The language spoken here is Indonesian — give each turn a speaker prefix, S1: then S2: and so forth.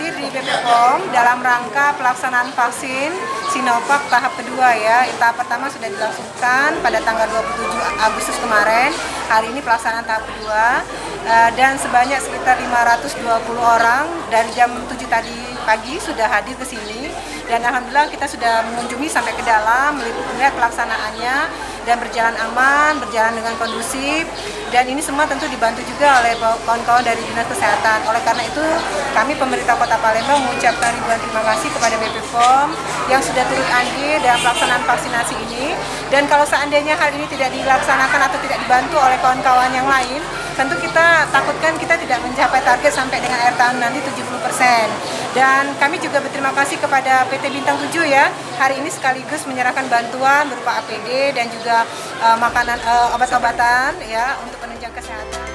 S1: hadir di BPOM dalam rangka pelaksanaan vaksin Sinovac tahap kedua ya. Tahap pertama sudah dilangsungkan pada tanggal 27 Agustus kemarin. Hari ini pelaksanaan tahap kedua dan sebanyak sekitar 520 orang dari jam 7 tadi pagi sudah hadir ke sini dan alhamdulillah kita sudah mengunjungi sampai ke dalam, melihat pelaksanaannya dan berjalan aman, berjalan dengan kondusif, dan ini semua tentu dibantu juga oleh kawan-kawan dari Dinas Kesehatan. Oleh karena itu kami pemerintah Kota Palembang mengucapkan ribuan terima kasih kepada BPOM yang sudah turut andil dalam pelaksanaan vaksinasi ini, dan kalau seandainya hal ini tidak dilaksanakan atau tidak dibantu oleh kawan-kawan yang lain, tentu kita takutkan kita tidak mencapai target sampai dengan akhir tahun nanti 70%. Dan kami juga berterima kasih kepada PT Bintang 7 ya, hari ini sekaligus menyerahkan bantuan berupa APD dan juga makanan obat-obatan ya untuk penunjang kesehatan.